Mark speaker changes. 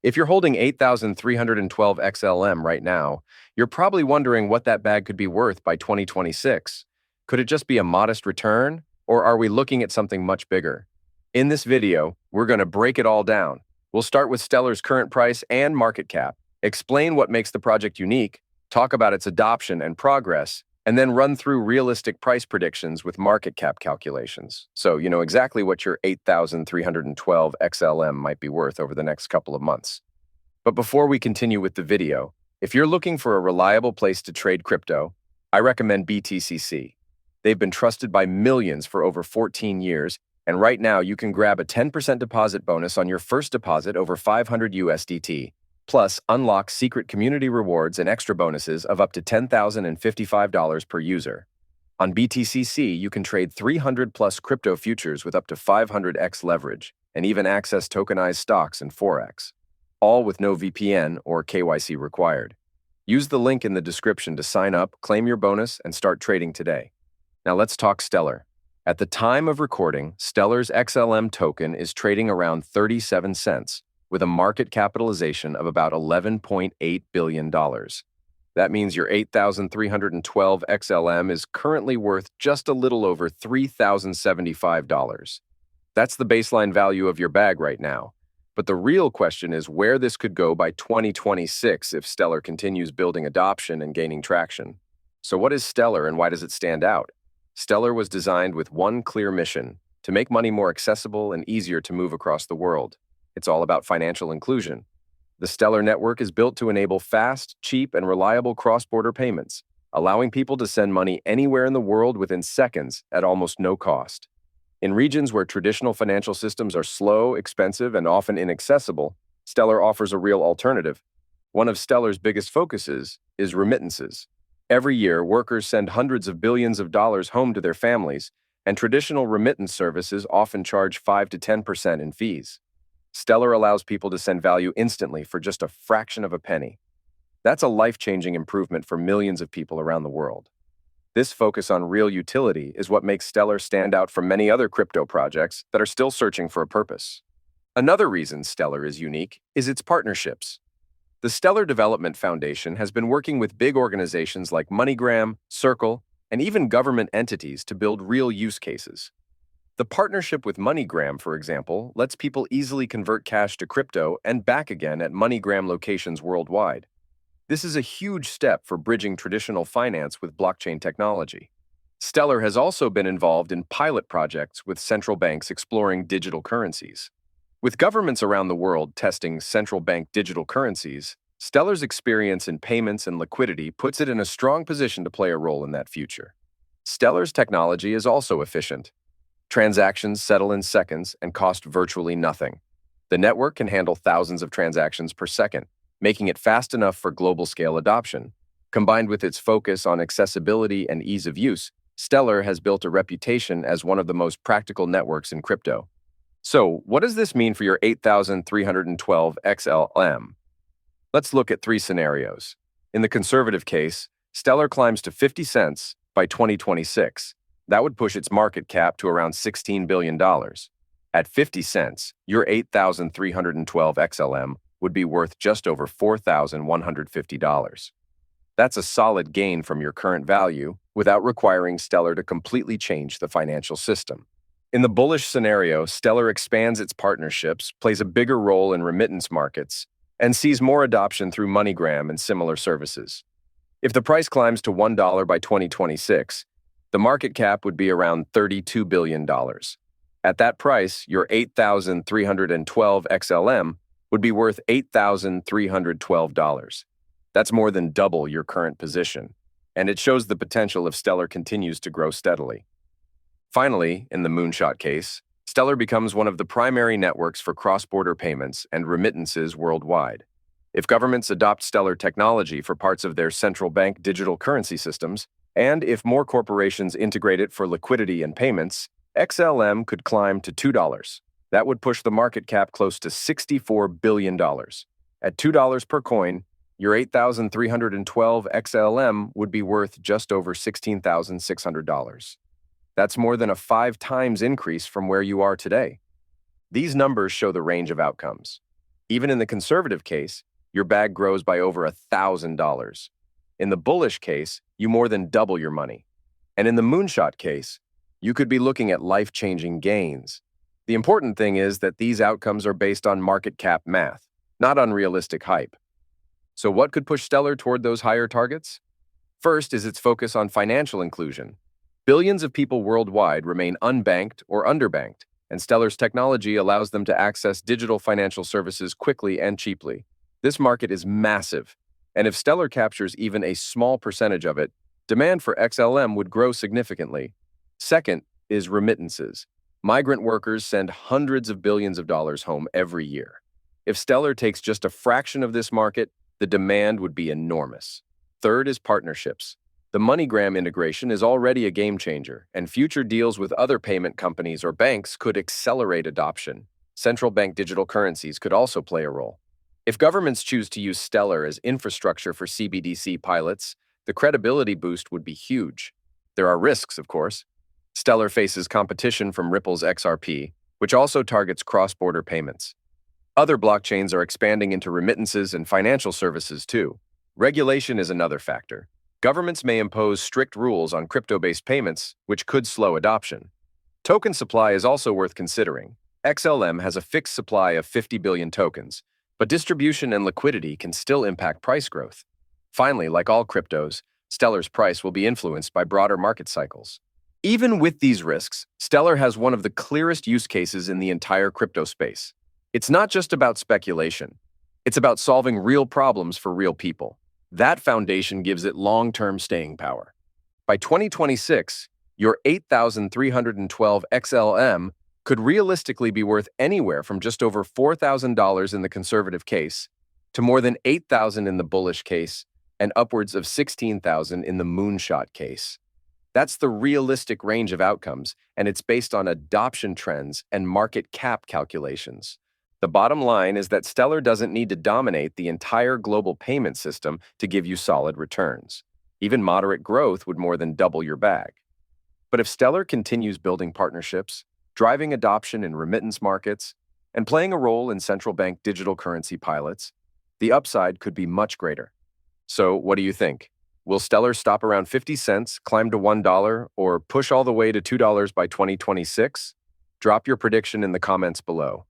Speaker 1: If you're holding 8,312 XLM right now, you're probably wondering what that bag could be worth by 2026. Could it just be a modest return, or are we looking at something much bigger? In this video, we're going to break it all down. We'll start with Stellar's current price and market cap, explain what makes the project unique, talk about its adoption and progress, and then run through realistic price predictions with market cap calculations. So you know exactly what your 8,312 XLM might be worth over the next couple of months. But before we continue with the video, if you're looking for a reliable place to trade crypto, I recommend BTCC. They've been trusted by millions for over 14 years, and right now you can grab a 10% deposit bonus on your first deposit over 500 USDT. Plus, unlock secret community rewards and extra bonuses of up to $10,055 per user. On BTCC, you can trade 300-plus crypto futures with up to 500x leverage, and even access tokenized stocks and Forex, all with no VPN or KYC required. Use the link in the description to sign up, claim your bonus, and start trading today. Now let's talk Stellar. At the time of recording, Stellar's XLM token is trading around 37 cents, with a market capitalization of about $11.8 billion. That means your 8,312 XLM is currently worth just a little over $3,075. That's the baseline value of your bag right now. But the real question is where this could go by 2026 if Stellar continues building adoption and gaining traction. So what is Stellar and why does it stand out? Stellar was designed with one clear mission: to make money more accessible and easier to move across the world. It's all about financial inclusion. The Stellar network is built to enable fast, cheap, and reliable cross-border payments, allowing people to send money anywhere in the world within seconds at almost no cost. In regions where traditional financial systems are slow, expensive, and often inaccessible, Stellar offers a real alternative. One of Stellar's biggest focuses is remittances. Every year, workers send hundreds of billions of dollars home to their families, and traditional remittance services often charge 5 to 10% in fees. Stellar allows people to send value instantly for just a fraction of a penny. That's a life-changing improvement for millions of people around the world. This focus on real utility is what makes Stellar stand out from many other crypto projects that are still searching for a purpose. Another reason Stellar is unique is its partnerships. The Stellar Development Foundation has been working with big organizations like MoneyGram, Circle, and even government entities to build real use cases. The partnership with MoneyGram, for example, lets people easily convert cash to crypto and back again at MoneyGram locations worldwide. This is a huge step for bridging traditional finance with blockchain technology. Stellar has also been involved in pilot projects with central banks exploring digital currencies. With governments around the world testing central bank digital currencies, Stellar's experience in payments and liquidity puts it in a strong position to play a role in that future. Stellar's technology is also efficient. Transactions settle in seconds and cost virtually nothing. The network can handle thousands of transactions per second, making it fast enough for global-scale adoption. Combined with its focus on accessibility and ease of use, Stellar has built a reputation as one of the most practical networks in crypto. So, what does this mean for your 8,312 XLM? Let's look at three scenarios. In the conservative case, Stellar climbs to 50 cents by 2026. That would push its market cap to around $16 billion. At 50 cents, your 8,312 XLM would be worth just over $4,150. That's a solid gain from your current value without requiring Stellar to completely change the financial system. In the bullish scenario, Stellar expands its partnerships, plays a bigger role in remittance markets, and sees more adoption through MoneyGram and similar services. If the price climbs to $1 by 2026, the market cap would be around $32 billion. At that price, your 8,312 XLM would be worth $8,312. That's more than double your current position, and it shows the potential if Stellar continues to grow steadily. Finally, in the moonshot case, Stellar becomes one of the primary networks for cross-border payments and remittances worldwide. If governments adopt Stellar technology for parts of their central bank digital currency systems, and if more corporations integrate it for liquidity and payments, XLM could climb to $2. That would push the market cap close to $64 billion. At $2 per coin, your 8,312 XLM would be worth just over $16,600. That's more than a 5 times increase from where you are today. These numbers show the range of outcomes. Even in the conservative case, your bag grows by over $1,000. In the bullish case, you more than double your money. And in the moonshot case, you could be looking at life-changing gains. The important thing is that these outcomes are based on market cap math, not unrealistic hype. So what could push Stellar toward those higher targets? First is its focus on financial inclusion. Billions of people worldwide remain unbanked or underbanked, and Stellar's technology allows them to access digital financial services quickly and cheaply. This market is massive, and if Stellar captures even a small percentage of it, demand for XLM would grow significantly. Second is remittances. Migrant workers send hundreds of billions of dollars home every year. If Stellar takes just a fraction of this market, the demand would be enormous. Third is partnerships. The MoneyGram integration is already a game changer, and future deals with other payment companies or banks could accelerate adoption. Central bank digital currencies could also play a role. If governments choose to use Stellar as infrastructure for CBDC pilots, the credibility boost would be huge. There are risks, of course. Stellar faces competition from Ripple's XRP, which also targets cross-border payments. Other blockchains are expanding into remittances and financial services too. Regulation is another factor. Governments may impose strict rules on crypto-based payments, which could slow adoption. Token supply is also worth considering. XLM has a fixed supply of 50 billion tokens, but distribution and liquidity can still impact price growth. Finally, like all cryptos, Stellar's price will be influenced by broader market cycles. Even with these risks, Stellar has one of the clearest use cases in the entire crypto space. It's not just about speculation. It's about solving real problems for real people. That foundation gives it long-term staying power. By 2026, your 8,312 XLM could realistically be worth anywhere from just over $4,000 in the conservative case to more than $8,000 in the bullish case and upwards of $16,000 in the moonshot case. That's the realistic range of outcomes, and it's based on adoption trends and market cap calculations. The bottom line is that Stellar doesn't need to dominate the entire global payment system to give you solid returns. Even moderate growth would more than double your bag. But if Stellar continues building partnerships, driving adoption in remittance markets, and playing a role in central bank digital currency pilots, the upside could be much greater. So, what do you think? Will Stellar stop around 50 cents, climb to $1, or push all the way to $2 by 2026? Drop your prediction in the comments below.